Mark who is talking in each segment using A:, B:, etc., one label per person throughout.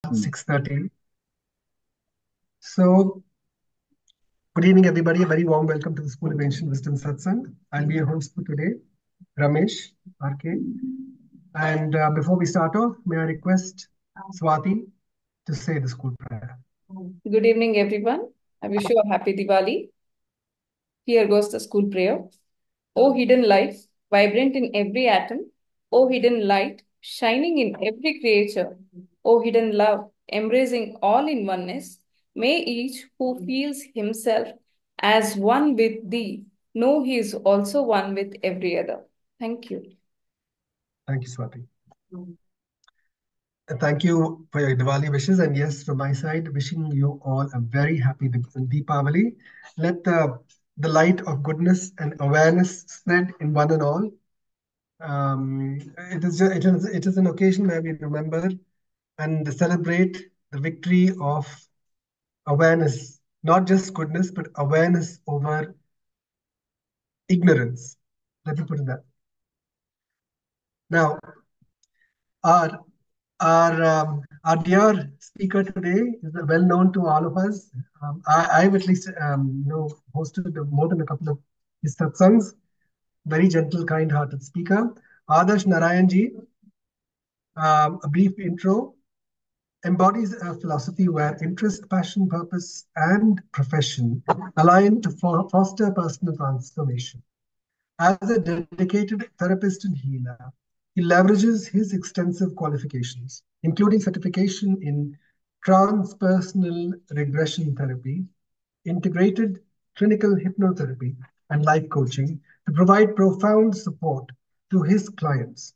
A: Mm. 6:30. So, good evening, everybody. A very warm welcome to the School of Ancient Wisdom Satsang. I'll be your host for today, Ramesh, RK. And before we start off, may I request Swati to say the school prayer?
B: Good evening, everyone. I wish you a happy Diwali. Here goes the school prayer. O hidden light, vibrant in every atom. O hidden light, shining in every creature. O hidden love, embracing all in oneness. May each who feels himself as one with thee know he is also one with every other. Thank you.
A: Thank you, Swati. Thank you for your Diwali wishes. And yes, from my side, wishing you all a very happy Deepavali. Let the light of goodness and awareness spread in one and all. It is an occasion where we remember and celebrate the victory of awareness, not just goodness, but awareness over ignorance. Let me put it that. Now, our our dear speaker today is well known to all of us. I've at least hosted more than a couple of his satsangs. Very gentle, kind-hearted speaker. Adarsh Narayan ji, a brief intro, embodies a philosophy where interest, passion, purpose, and profession align to foster personal transformation. As a dedicated therapist and healer, he leverages his extensive qualifications, including certification in transpersonal regression therapy, integrated clinical hypnotherapy, and life coaching to provide profound support to his clients.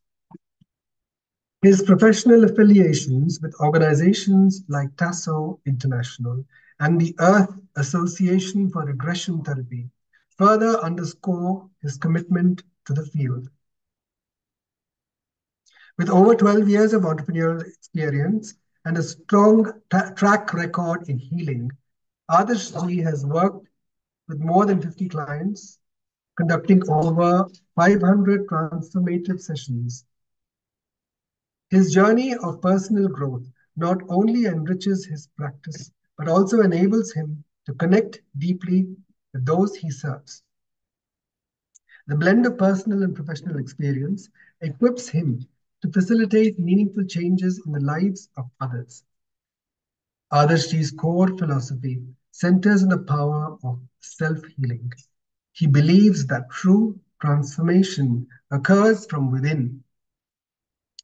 A: His professional affiliations with organizations like TASO International and the Earth Association for Regression Therapy further underscore his commitment to the field. With over 12 years of entrepreneurial experience and a strong track record in healing, Adarsh Ji has worked with more than 50 clients, conducting over 500 transformative sessions. His journey of personal growth not only enriches his practice, but also enables him to connect deeply with those he serves. The blend of personal and professional experience equips him to facilitate meaningful changes in the lives of others. Adarshji's core philosophy centers on the power of self-healing. He believes that true transformation occurs from within,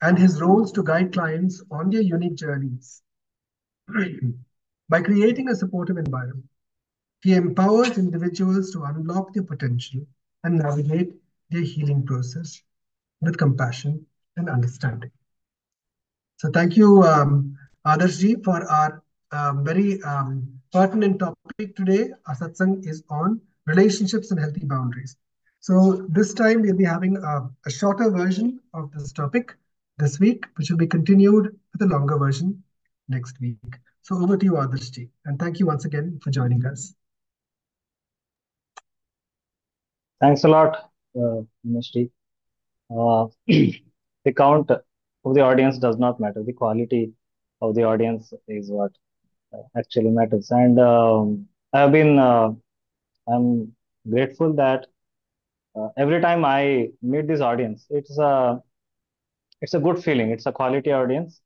A: and his role is to guide clients on their unique journeys. By creating a supportive environment, he empowers individuals to unlock their potential and navigate their healing process with compassion and understanding. So thank you, Adarsh ji, for our very pertinent topic today. Our satsang is on relationships and healthy boundaries. So this time we'll be having a shorter version of this topic this week, which will be continued with a longer version next week. So over to you, Adarsh ji, and thank you once again for joining us.
C: Thanks a lot, Ministry. The count of the audience does not matter. The quality of the audience is what actually matters. And I've been, I'm grateful that every time I meet this audience, it's a good feeling. It's a quality audience,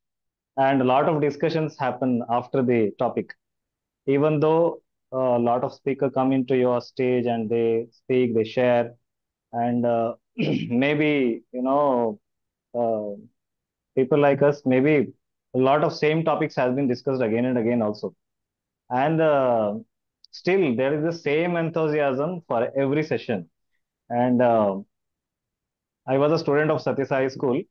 C: and a lot of discussions happen after the topic. Even though a lot of speakers come into your stage and they speak, they share, and maybe uh, people like us, maybe a lot of same topics has been discussed again and again also, and still there is the same enthusiasm for every session. And I was a student of Satisai school,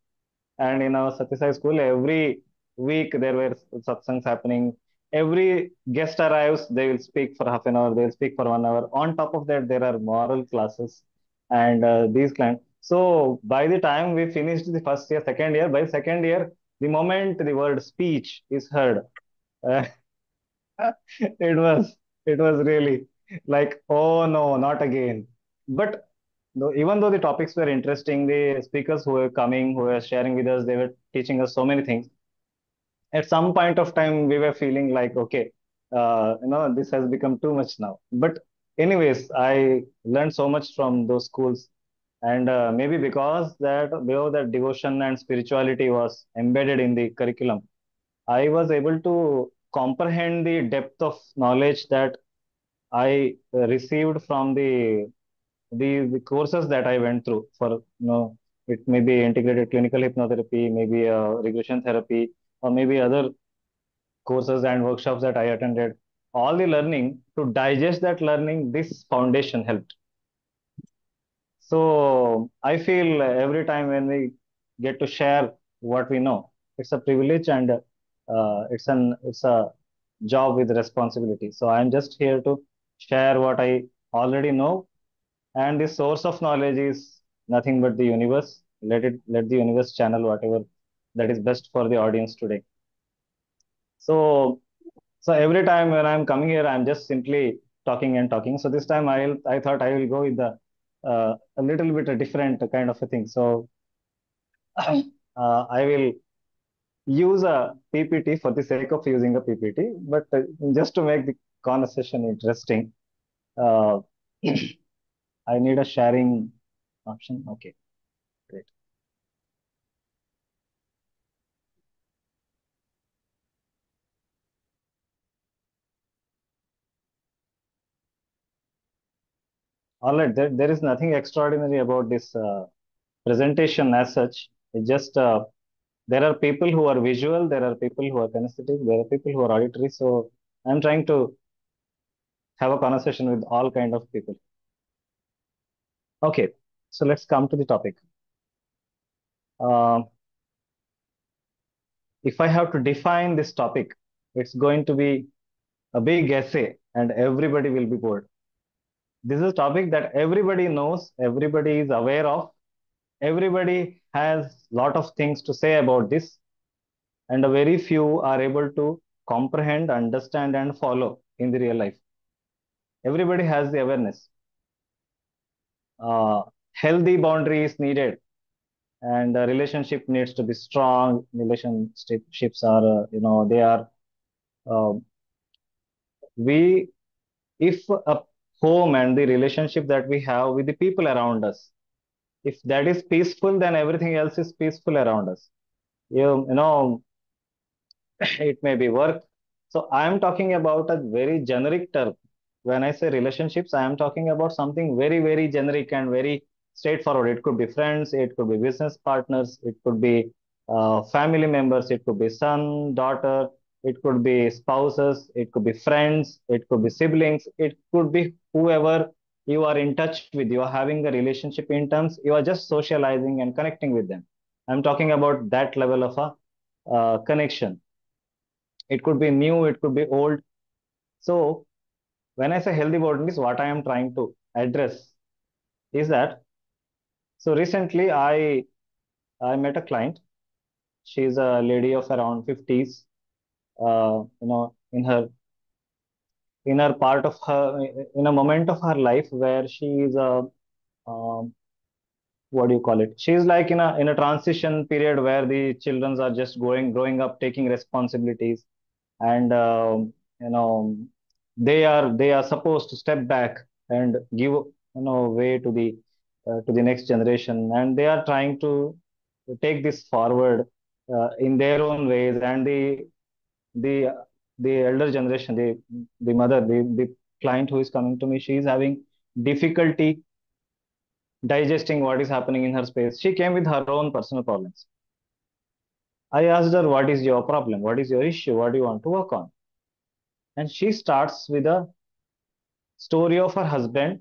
C: and in our Satisai school every week there were satsangs happening. Every guest arrives, they will speak for half an hour, they will speak for 1 hour. On top of that, there are moral classes and these kind. So by the time we finished the first year, second year, by second year, the moment the word speech is heard, uh, it was really like, oh no, not again. But even though the topics were interesting, the speakers who were coming, who were sharing with us, they were teaching us so many things. At some point of time we were feeling like, okay, this has become too much now. But anyways, I learned so much from those schools. And maybe because that devotion and spirituality was embedded in the curriculum, I was able to comprehend the depth of knowledge that I received from the courses that I went through. For it may be integrated clinical hypnotherapy, maybe regression therapy, or maybe other courses and workshops that I attended. All the learning, to digest that learning, this foundation helped. So I feel every time when we get to share what we know, it's a privilege, and it's a job with responsibility. So I'm just here to share what I already know, and the source of knowledge is nothing but the universe. Let the universe channel whatever that is best for the audience today. So so every time when I'm coming here, I'm just simply talking and talking. So this time I thought I will go with the a little bit a different kind of a thing. So I will use a PPT for the sake of using a PPT, but just to make the conversation interesting, uh, I need a sharing option. Okay, great. All right, there is nothing extraordinary about this presentation as such. It just there are people who are visual, there are people who are kinesthetic, there are people who are auditory. So I'm trying to have a conversation with all kind of people. Okay, so let's come to the topic. Uh, if I have to define this topic, it's going to be a big essay, and everybody will be bored. This is a topic that everybody knows, everybody is aware of, everybody has lot of things to say about this, and a very few are able to comprehend, understand, and follow in the real life. Everybody has the awareness. uh, Healthy boundaries needed, and the relationship needs to be strong. Relationships are they are uh, we if a home and the relationship that we have with the people around us, if that is peaceful, then everything else is peaceful around us. You know it may be work. So I am talking about a very generic term. When I say relationships, I am talking about something very, very generic and very straightforward. It could be friends, it could be business partners, it could be family members, it could be son, daughter, it could be spouses, it could be friends, it could be siblings, it could be whoever you are in touch with. You are having a relationship in terms, you are just socializing and connecting with them. I'm talking about that level of a connection. It could be new, it could be old. So when I say healthy boundaries, what I am trying to address is that, so recently I met a client. She's a lady of around 50s. In her part of her, in a moment of her life where she is a, um, what do you call it? She's like in a transition period where the children are just growing up, taking responsibilities, and you know they are supposed to step back and give way to the next generation, and they are trying to take this forward in their own ways. And the the elder generation, the mother, the client who is coming to me, she is having difficulty digesting what is happening in her space. She came with her own personal problems. I asked her, what is your problem, what is your issue, what do you want to work on? And she starts with a story of her husband.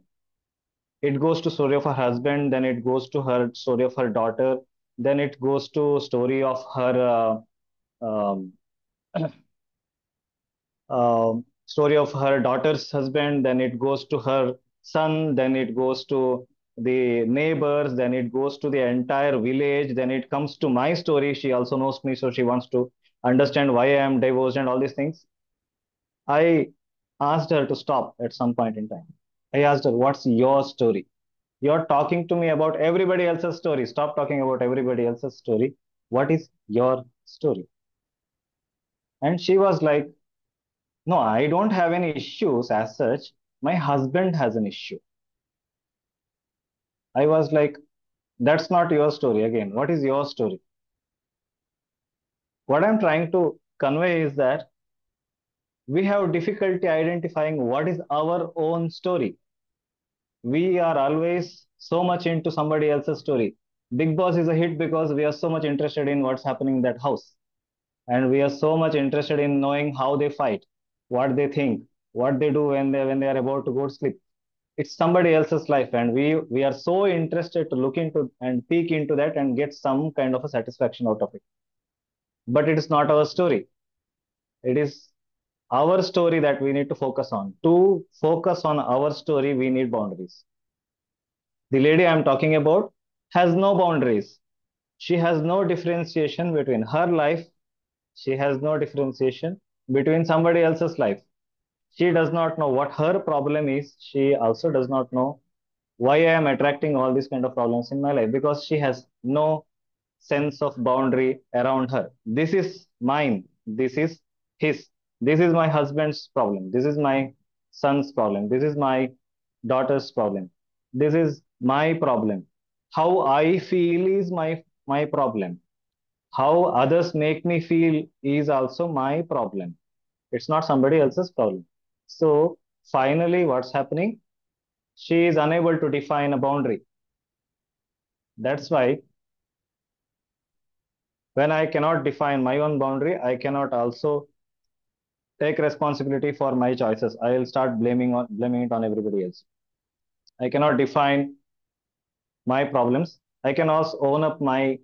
C: It goes to story of her husband, then it goes to her story of her daughter, then it goes to story of her um, story of her daughter's husband, then it goes to her son, then it goes to the neighbors, then it goes to the entire village, then it comes to my story. She also knows me, so she wants to understand why I am divorced and all these things. I asked her to stop at some point in time. I asked her, what's your story? You're talking to me about everybody else's story. Stop talking about everybody else's story. What is your story? And she was like, no, I don't have any issues as such. My husband has an issue. I was like, that's not your story. Again, what is your story? What I'm trying to convey is that we have difficulty identifying what is our own story. We are always so much into somebody else's story. Big Boss is a hit because we are so much interested in what's happening in that house. And we are so much interested in knowing how they fight, what they think, what they do when they are about to go to sleep. It's somebody else's life, and we are so interested to look into and peek into that and get some kind of a satisfaction out of it. But it is not our story. It is our story that we need to focus on. To focus on our story, we need boundaries. The lady I'm talking about has no boundaries. She has no differentiation between her life. She has no differentiation between somebody else's life. She does not know what her problem is. She also does not know why I am attracting all these kind of problems in my life, because she has no sense of boundary around her. This is mine. This is his. This is my husband's problem. This is my son's problem. This is my daughter's problem. This is my problem. How I feel is my problem. How others make me feel is also my problem. It's not somebody else's problem. So finally, what's happening? She is unable to define a boundary. That's why when I cannot define my own boundary, I cannot also take responsibility for my choices. I will start blaming it on everybody else. I cannot define my problems. I can also own up my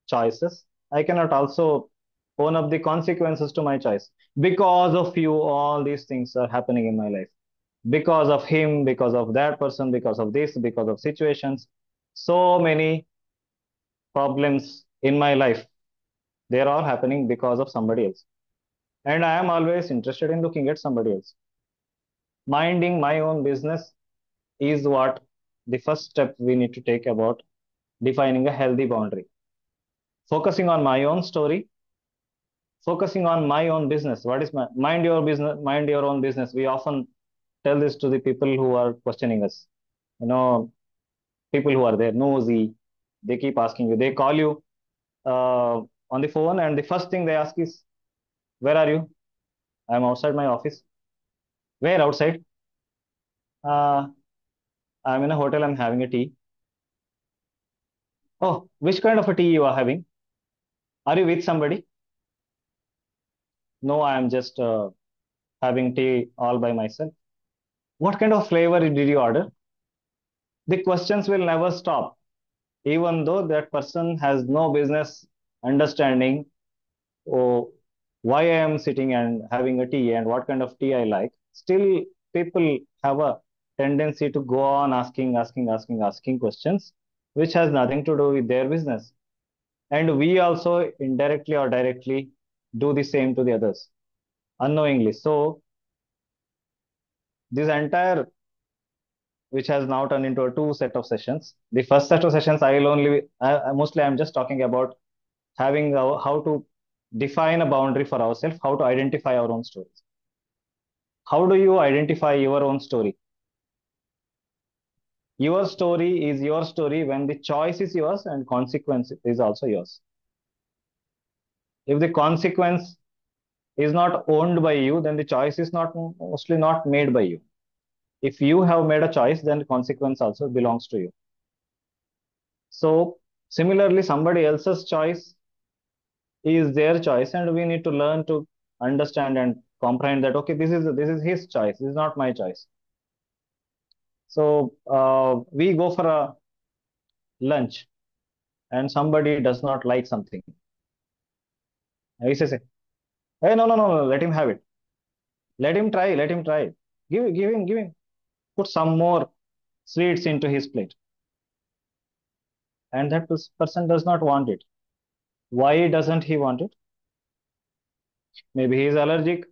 C: choices. I cannot also own up the consequences to my choice. Because of you, all these things are happening in my life. Because of him, because of that person, because of this, because of situations. So many problems in my life. They're all happening because of somebody else. And I am always interested in looking at somebody else. Minding my own business is what the first step we need to take about defining a healthy boundary. Focusing on my own story, focusing on my own business. What is my mind your business, mind your own business? We often tell this to the people who are questioning us. You know, people who are there, nosy, they keep asking you, they call you on the phone, and the first thing they ask is, where are you? I'm outside my office. Where outside? Uh, I'm in a hotel, I'm having a tea. Oh, which kind of a tea you are having? Are you with somebody? No, I am just having tea all by myself. What kind of flavor did you order? The questions will never stop, even though that person has no business understanding, oh, why I am sitting and having a tea and what kind of tea I like. Still, people have a tendency to go on asking questions, which has nothing to do with their business. And we also indirectly or directly do the same to the others unknowingly. So, this entire, which has now turned into a two set of sessions. The first set of sessions, I will mostly I'm just talking about having how to define a boundary for ourselves, how to identify our own stories. How do you identify your own story? Your story is your story when the choice is yours and consequence is also yours. If the consequence is not owned by you, then the choice is not mostly not made by you. If you have made a choice, then the consequence also belongs to you. So similarly, somebody else's choice is their choice, and we need to learn to understand and comprehend that okay, this is his choice, this is not my choice. So we go for a lunch and somebody does not like something. I say, hey, no, let him have it. Let him try. Give him. Put some more sweets into his plate. And that person does not want it. Why doesn't he want it? Maybe he is allergic.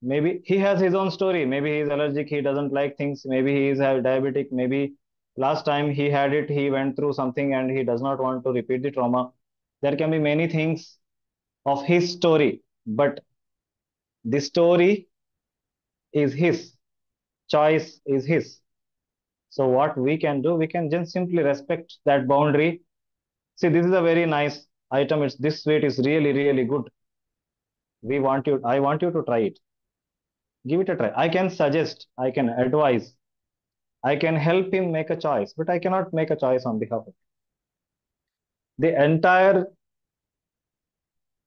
C: Maybe he has his own story. Maybe he is allergic. He doesn't like things. Maybe he is diabetic. Maybe last time he had it, he went through something and he does not want to repeat the trauma. There can be many things of his story, but The story is his, choice is his. So what we can do, we can just simply respect that boundary. See, this is a very nice item. It's this sweet is really, really good. I want you to try it. Give it a try. I can suggest, I can advise, I can help him make a choice, but I cannot make a choice on behalf of the entire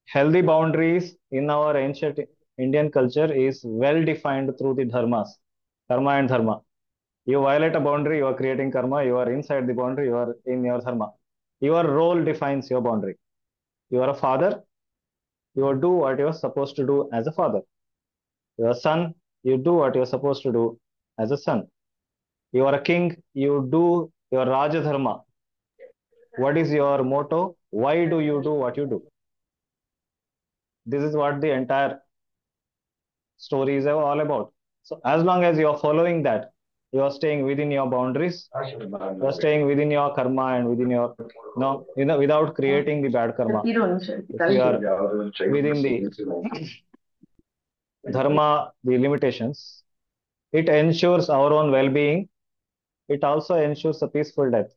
C: healthy boundaries in our ancient Indian culture is well defined through the dharmas, karma and dharma. You violate a boundary, you are creating karma. You are inside the boundary, you are in your dharma. Your role defines your boundary. You are a father, you do what you are supposed to do as a father. You are a son, you do what you are supposed to do as a son. You are a king, you do your Raja Dharma. What is your motto? Why do you do what you do? This is what the entire story is all about. So as long as you are following that, you are staying within your boundaries, you are staying within your karma and within your, without creating the bad karma. If you are within the dharma, the limitations, it ensures our own well-being. It also ensures a peaceful death.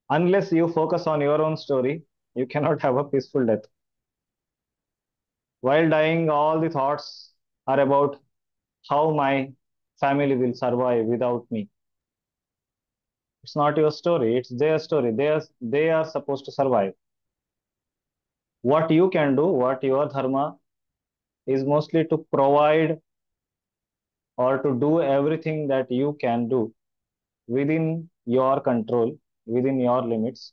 C: Unless you focus on your own story, you cannot have a peaceful death. While dying, all the thoughts are about how my family will survive without me. It's not your story, it's their story. They are supposed to survive. What you can do, what your dharma is mostly to provide or to do everything that you can do within your control, within your limits,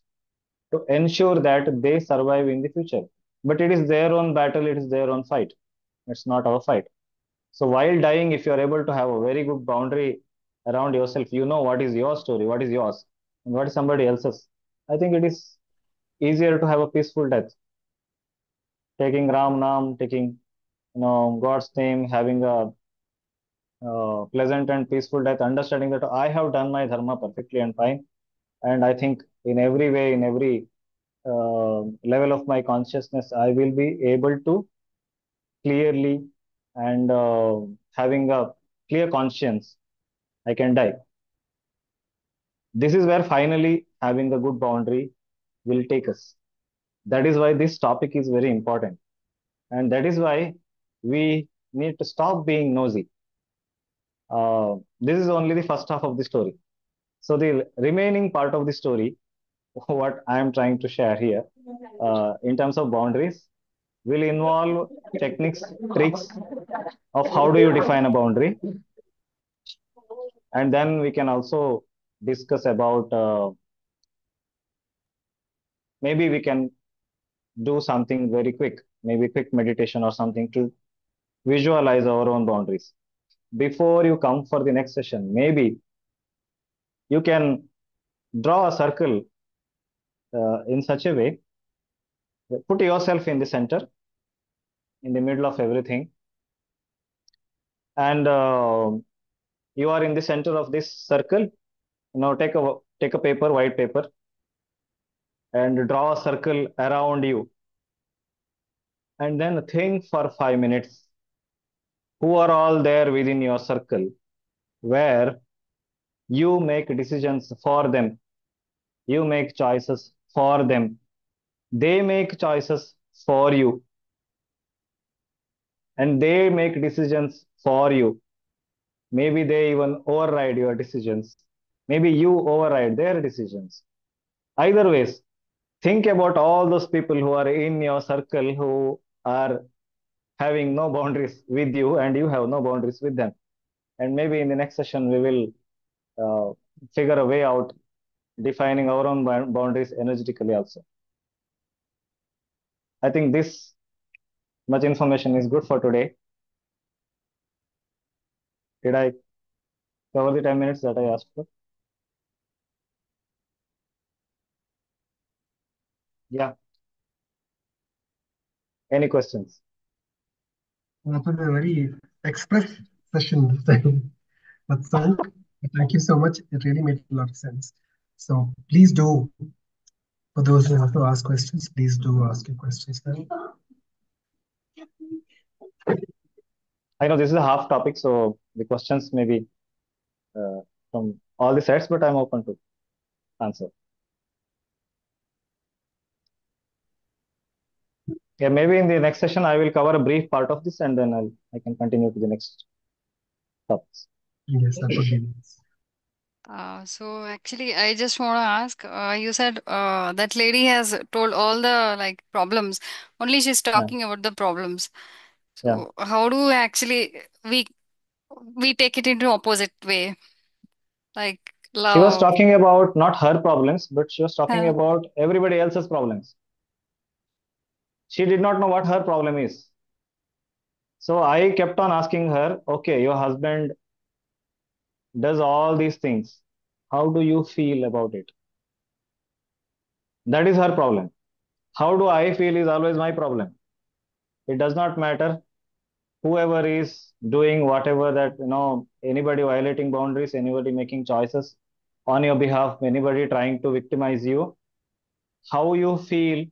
C: to ensure that they survive in the future. But it is their own battle, it is their own fight. It's not our fight. So while dying, if you are able to have a very good boundary around yourself, you know what is your story, what is yours, and what is somebody else's. I think it is easier to have a peaceful death. Taking Ram Nam, taking God's name, having a pleasant and peaceful death, understanding that I have done my dharma perfectly and fine. And I think in every way, in every level of my consciousness, I will be able to clearly and having a clear conscience, I can die. This is where finally having a good boundary will take us. That is why this topic is very important. And that is why we need to stop being nosy. This is only the first half of the story. So the remaining part of the story, what I am trying to share here, in terms of boundaries, will involve techniques, tricks of how do you define a boundary, and then we can also discuss about maybe we can do something very quick, maybe quick meditation or something to visualize our own boundaries. Before you come for the next session, maybe you can draw a circle in such a way, put yourself in the center, in the middle of everything, and you are in the center of this circle. Take a paper, white paper, and draw a circle around you, and then think for 5 minutes who are all there within your circle, where you make decisions for them, you make choices for them, they make choices for you, and they make decisions for you. Maybe they even override your decisions. Maybe you override their decisions. Either ways, think about all those people who are in your circle who are having no boundaries with you and you have no boundaries with them. And maybe in the next session, we will figure a way out defining our own boundaries energetically also. I think this much information is good for today. Did I cover the 10 minutes that I asked for? Yeah. Any questions?
A: That was a very express session this time. Satsang. Thank you so much. It really made a lot of sense. So please do, for those who have to ask questions, please do ask your questions now.
C: I know this is a half topic, so the questions may be uh, from all the sides, but I'm open to answer. Yeah, maybe in the next session I will cover a brief part of this, and then I can continue to the next topics.
A: Yes, that would be nice.
D: So actually, I just want to ask, you said that lady has told all the like problems. Only she's
C: Yeah,
D: talking about the problems.
C: yeah.
D: So how do actually we take it into opposite way, like
C: She was
D: love?
C: talking about not her problems, but she was talking
D: Huh.
C: about everybody else's problems. She did not know what her problem is. So I kept on asking her, okay, your husband does all these things. How do you feel about it? That is her problem. How do I feel is always my problem. It does not matter whoever is doing whatever that, anybody violating boundaries, anybody making choices on your behalf, anybody trying to victimize you. How you feel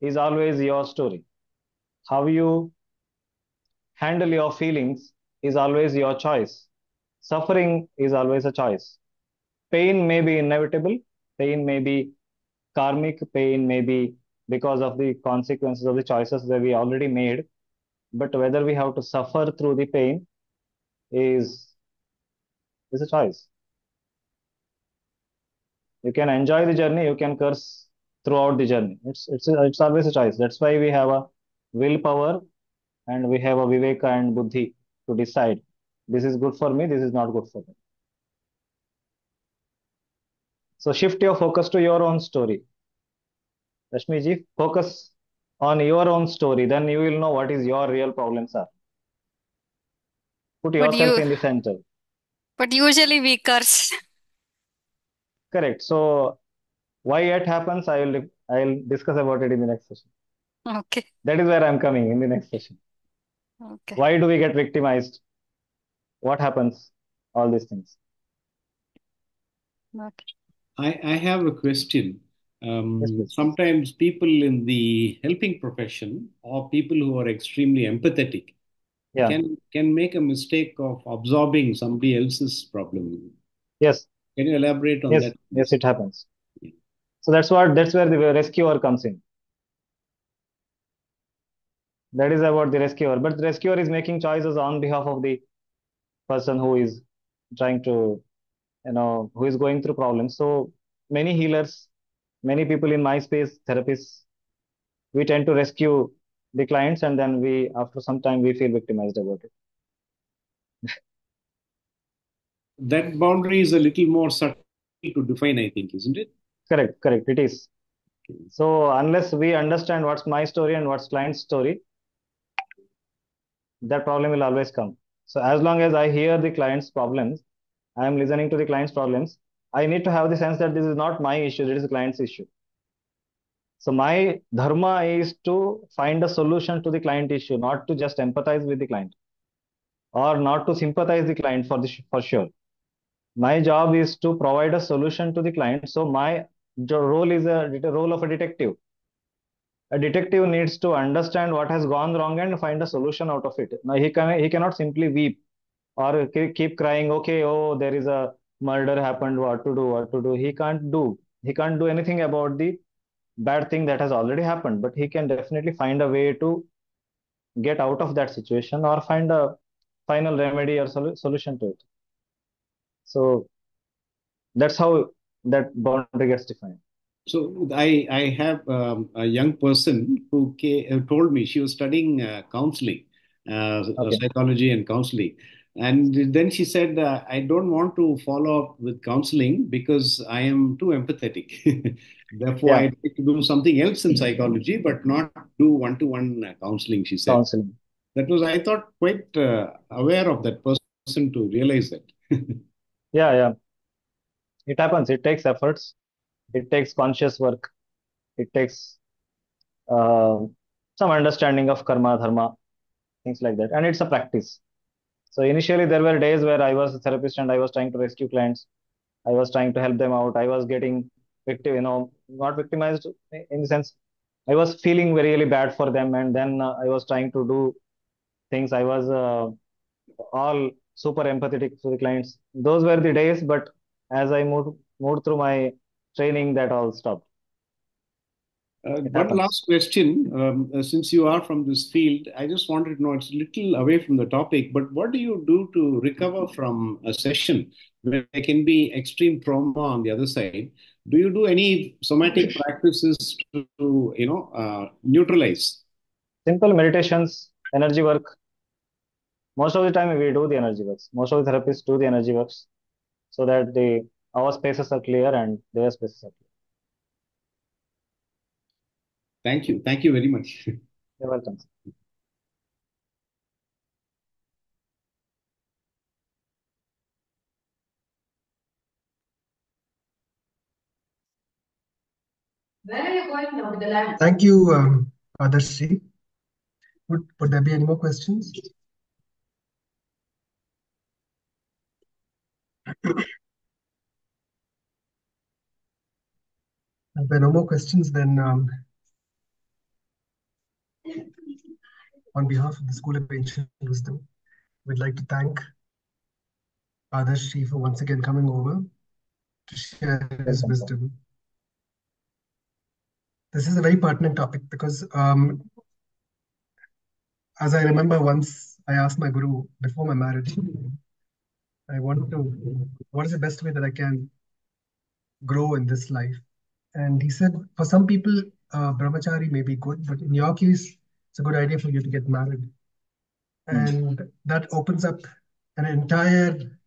C: is always your story. How you handle your feelings is always your choice. Suffering is always a choice. Pain may be inevitable, pain may be karmic, pain may be because of the consequences of the choices that we already made. But whether we have to suffer through the pain is is a choice. You can enjoy the journey, you can curse throughout the journey. It's always a choice. That's why we have a willpower and we have a viveka and buddhi to decide this is good for me, this is not good for me. So shift your focus to your own story. Rashmi ji, focus on your own story. Then you will know what is your real problems are. Put
D: But
C: yourself
D: you,
C: in the center.
D: but usually we curse.
C: Correct. So why it happens, I'll discuss about it in the next session.
D: Okay,
C: That is where I'm coming in the next session.
D: okay,
C: Why do we get victimized? What happens? All these things.
D: okay.
E: I have a question.
C: Yes, please.
E: Sometimes people in the helping profession or people who are extremely empathetic
C: Yeah.
E: can make a mistake of absorbing somebody else's problem.
C: Yes.
E: Can you elaborate on
C: Yes.
E: that,
C: Yes,
E: please?
C: it happens. So that's where the rescuer comes in. That is about the rescuer. But the rescuer is making choices on behalf of the person who is trying to, who is going through problems. So many healers, many people in my space, therapists, we tend to rescue the clients, and then we, after some time, we feel victimized about it.
E: That boundary is a little more subtle to define, I think, isn't it?
C: Correct, correct. It is. So unless we understand what's my story and what's client's story, that problem will always come. So as long as I hear the client's problems, I am listening to the client's problems, I need to have the sense that this is not my issue, it is the client's issue. So my dharma is to find a solution to the client issue, not to just empathize with the client or not to sympathize the client for sure. My job is to provide a solution to the client. So my role is a role of a detective. A detective needs to understand what has gone wrong and find a solution out of it. Now he cannot simply weep or keep crying. Okay, oh, there is a murder happened. What to do? What to do? He can't do. He can't do anything about the bad thing that has already happened. But he can definitely find a way to get out of that situation or find a final remedy or solution to it. So that's how that boundary gets defined.
E: So I have a young person who told me she was studying counseling,
C: Okay.
E: psychology and counseling. And then she said, I don't want to follow up with counseling because I am too empathetic. Therefore,
C: Yeah.
E: I'd like to do something else in psychology, but not do one-to-one counseling, she said.
C: Counseling.
E: That was, I thought, quite aware of that person to realize that.
C: Yeah, yeah. It happens. It takes efforts. It takes conscious work. It takes uh, some understanding of karma, dharma, things like that. And it's a practice. So initially, there were days where I was a therapist and I was trying to rescue clients. I was trying to help them out. I was getting victim, not victimized in the sense I was feeling very really bad for them, and then I was trying to do things. I was all super empathetic to the clients. Those were the days, but as I moved through my training, that all stopped. It
E: One
C: happens.
E: last question. Since you are from this field, I just wanted to know, it's a little away from the topic, but what do you do to recover from a session where there can be extreme trauma on the other side? Do you do any somatic practices to, neutralize?
C: Simple meditations, energy work. Most of the time, we do the energy works. Most of the therapists do the energy works so that the our spaces are clear and their spaces are clear.
E: Thank you. Thank you very much.
C: You're welcome.
A: Where are you going now with the land? Thank you, Adarsh. Would there be any more questions? If there are no more questions, then on behalf of the School of Ancient Wisdom, we'd like to thank Adarsh for once again coming over to share his
C: Welcome, sir.
A: wisdom. This is a very pertinent topic because, as I remember once, I asked my guru before my marriage, I want to, what is the best way that I can grow in this life? And he said, for some people, brahmachari may be good, but in your case, it's a good idea for you to get married. And that opens up an entire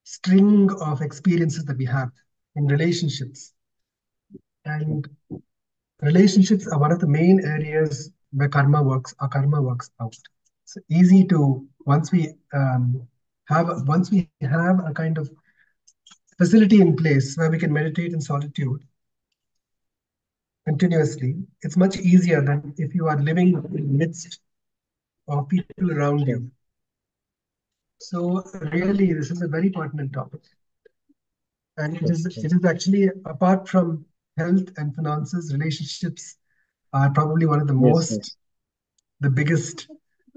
A: string of experiences that we have in relationships. And relationships are one of the main areas where our karma works out. It's easy to once we have a kind of facility in place where we can meditate in solitude continuously. It's much easier than if you are living in the midst of people around
C: Sure.
A: you. So really, this is a very pertinent topic. And
C: Yes,
A: it
C: yes.
A: is actually, apart from health and finances, relationships are probably one of
C: Yes, yes.
A: the biggest,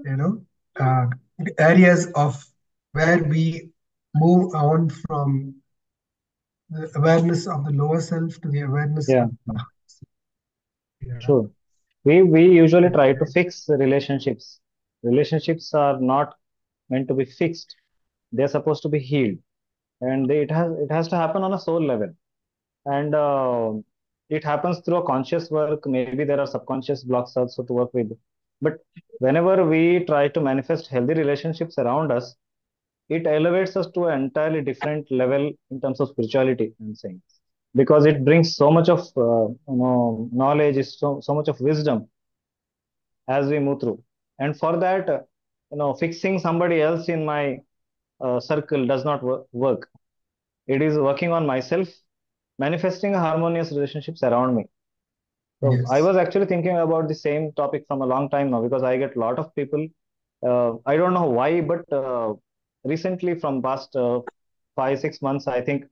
A: you know, uh, areas of where we move on from the awareness of the lower self to the awareness
C: Yeah,
A: of
C: yeah,
A: the higher self. Yeah.
C: sure. We usually try to fix the relationships. Relationships are not meant to be fixed. They're supposed to be healed, and it has to happen on a soul level. And it happens through a conscious work. Maybe there are subconscious blocks also to work with. But whenever we try to manifest healthy relationships around us, it elevates us to an entirely different level in terms of spirituality, I'm saying, because it brings so much of knowledge, is so much of wisdom as we move through. And for that, fixing somebody else in my circle does not work. It is working on myself, manifesting harmonious relationships around me. So I
A: Yes.
C: was actually thinking about the same topic from a long time now because I get a lot of people. I don't know why, but recently from past 5 6 months, I think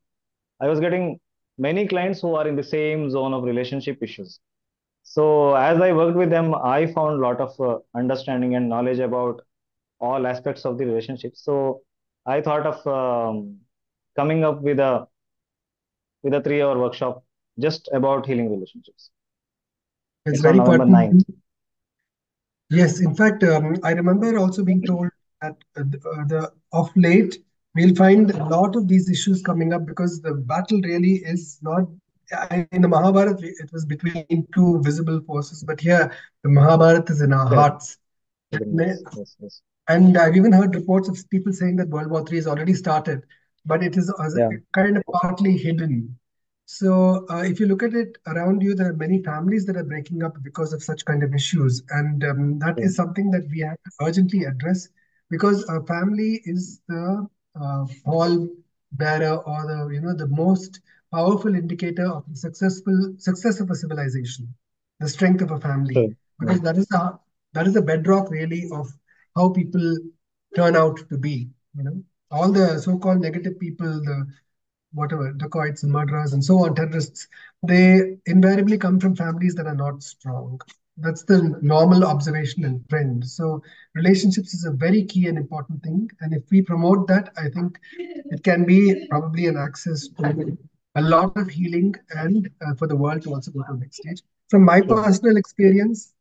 C: I was getting many clients who are in the same zone of relationship issues. So as I worked with them, I found a lot of understanding and knowledge about all aspects of the relationship. So I thought of coming up with a 3 hour workshop just about healing relationships.
A: It's
C: It's on
A: very
C: November
A: pertinent.
C: 9th.
A: Yes, in fact, I remember also being told that of late we'll find a lot of these issues coming up because the battle really is not. In the Mahabharata, it was between two visible forces, but here the Mahabharata is in our
C: Correct.
A: hearts.
C: Yes, yes, yes.
A: And I've even heard reports of people saying that World War III has already started, but it is as
C: Yeah,
A: kind of partly hidden. So, if you look at it around you, there are many families that are breaking up because of such kind of issues, and that
C: yeah,
A: is something that we have to urgently address because a family is the pall bearer or the most powerful indicator of the successful success of a civilization, the strength of a family,
C: sure. Yeah,
A: because that is the bedrock really of how people turn out to be. All the so-called negative people, the whatever dacoits and murderers and so on, terrorists, they invariably come from families that are not strong. That's the normal observation and trend. So relationships is a very key and important thing. And if we promote that, I think it can be probably an access to a lot of healing and for the world to also go to the next stage. From my
C: True.
A: personal experience,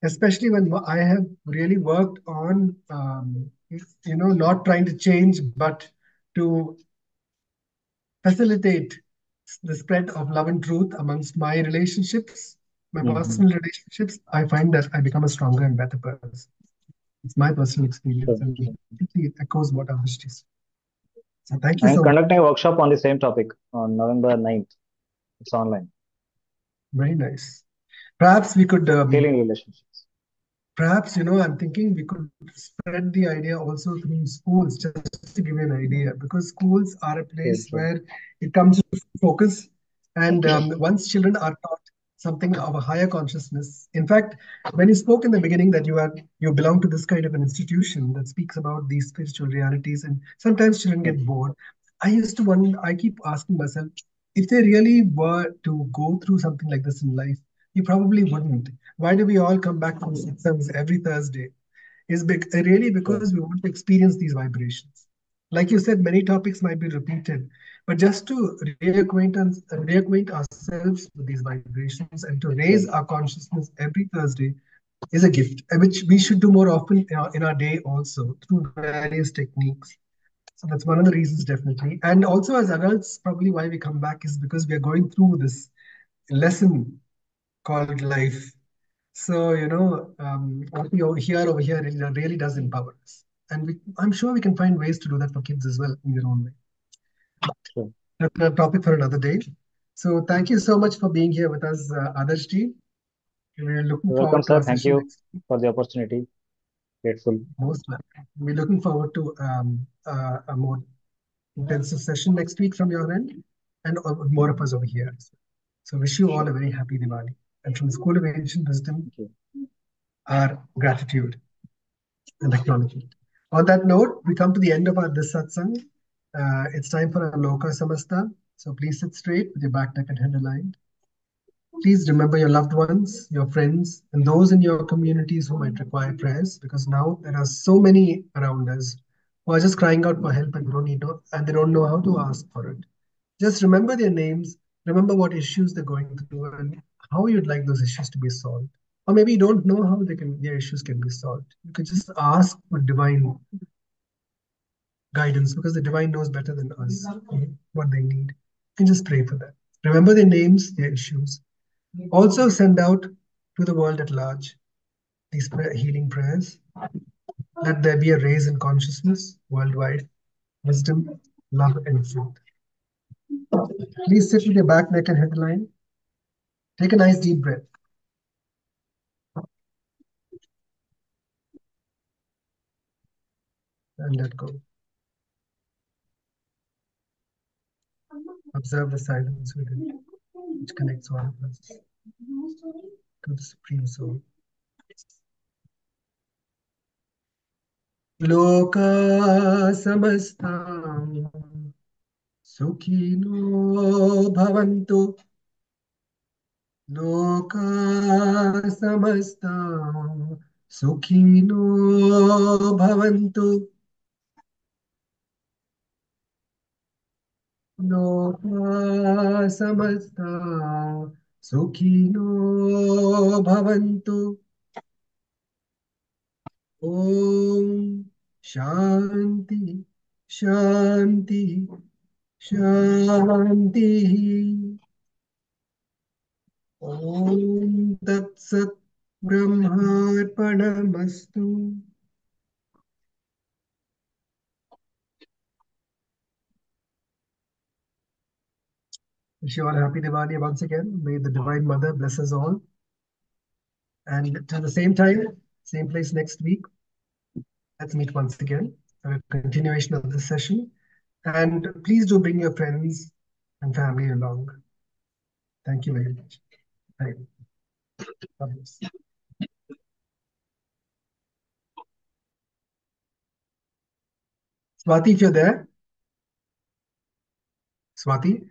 A: especially when I have really worked on, not trying to change, but to facilitate the spread of love and truth amongst my relationships, my
C: Hmm.
A: personal relationships, I find that I become a stronger and better person. It's my personal experience
C: True.
A: and
C: True.
A: completely echoes what Adarsh said. So thank you
C: I'm
A: so much.
C: conducting a workshop on the same topic on November 9th. It's online.
A: Very nice. Perhaps we could
C: Healing relationships.
A: Perhaps, I'm thinking we could spread the idea also through schools, just to give you an idea, because schools are a place where
C: True. True.
A: it comes to focus. And once children are taught something of a higher consciousness, in fact, when you spoke in the beginning that you belong to this kind of an institution that speaks about these spiritual realities, and sometimes children get
C: True.
A: bored. I used to wonder, I keep asking myself, if they really were to go through something like this in life, you probably wouldn't. Why do we all come back from Satsangs every Thursday? Really because we
C: True.
A: want to experience these vibrations. Like you said, many topics might be repeated, but just to reacquaint ourselves with these vibrations and to raise our
C: True.
A: consciousness every Thursday is a gift, which we should do more often in our day also through various techniques. So that's one of the reasons, definitely. And also, as adults, probably why we come back is because we are going through this lesson called life. So, what we hear over here really does empower us. And I'm sure we can find ways to do that for kids as well in their own way.
C: True.
A: That's a topic for another day. So, thank you so much for being here with us, Adarsh ji. We're looking
C: You're
A: forward
C: welcome,
A: to our
C: sir. Thank
A: session
C: you
A: next week.
C: for the opportunity. Grateful.
A: Most welcome. We're looking forward to a more intensive session next week from your end and more of us over here. So, wish you all a very happy Diwali. And from the School of Ancient Wisdom,
C: Thank you.
A: our gratitude and acknowledgement. On that note, we come to the end of our this satsang. It's time for our Loka Samasta. So please sit straight with your back, neck, and head aligned. Please remember your loved ones, your friends, and those in your communities who might require prayers, because now there are so many around us who are just crying out for help and they don't know how to ask for it. Just remember their names, remember what issues they're going through, and how you'd like those issues to be solved. Or maybe you don't know how their issues can be solved. You could just ask for divine guidance because the divine knows better than us what they need. You can just pray for them. Remember their names, their issues. Also, send out to the world at large these healing prayers. Let there be a raise in consciousness worldwide, wisdom, love, and truth. Please sit with your back, neck, and head aligned. Take a nice deep breath and let go. Observe the silence within, which connects all of us to the Supreme Soul. Loka samasta sukhino bhavantu. Loka samasta sukhino bhavantu. Loka samasta sukhino bhavantu. Om Shanti Shanti Shanti. Om Tat Sat Brahmarpanamastu. Wish you all a happy Diwali once again. May the Divine Mother bless us all. And to the same time, same place next week, let's meet once again for a continuation of this session. And please do bring your friends and family along. Thank you very much. Bye. God bless. Swati, if you're there, Swati.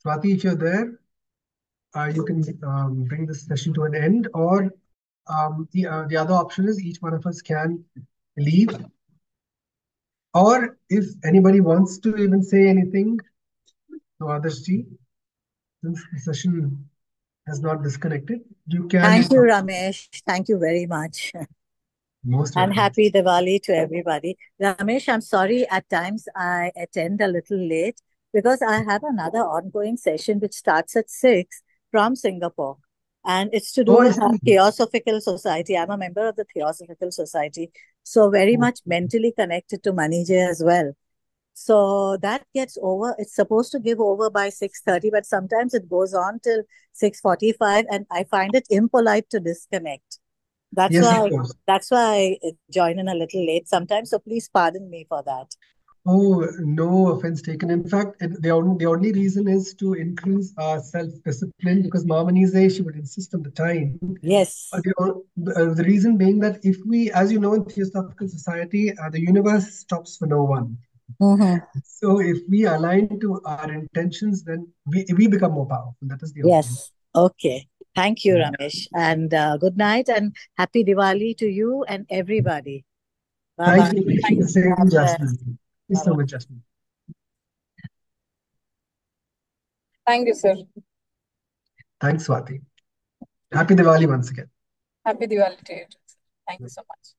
A: Swati, if you're there, you can bring this session to an end, or the other option is each one of us can leave, or if anybody wants to even say anything to Adarshji, since the session has not disconnected, you
F: Thank
A: can.
F: you, Ramesh. Thank you very much.
A: Most
F: And
A: welcome.
F: happy Diwali to everybody. Ramesh, I'm sorry at times I attend a little late because I have another ongoing session which starts at 6 from Singapore. And it's to do
A: Oh, I
F: with our
A: see.
F: Theosophical Society. I'm a member of the Theosophical Society. So very
A: Oh,
F: much mentally connected to Manije as well. So that gets over. It's supposed to give over by 6:30, but sometimes it goes on till 6:45, and I find it impolite to disconnect. That's
A: yes, of
F: why
A: course.
F: that's why I join in a little late sometimes. So please pardon me for that.
A: Oh, no offense taken. In fact, the only reason is to increase our self-discipline because Mama Nise, she would insist on the time.
F: Yes.
A: The reason being that if we, as you know, in Theosophical Society, the universe stops for no one.
F: Mm-hmm.
A: So if we align to our intentions, then we become more powerful. That is the only reason.
F: Yes. Okay. Thank you,
A: Yeah.
F: Ramesh. And good night and happy Diwali to you and everybody. Bye
A: Thank
F: bye.
A: you.
B: Thank
A: The same,
F: God
A: Jasmine.
F: bless.
A: Thank you
F: Bye
A: so
F: bye.
A: much, Jasmine.
B: thank you, sir.
A: Thanks, Swati. Happy Diwali once again.
B: Happy Diwali to you, too, sir. Thank you so much.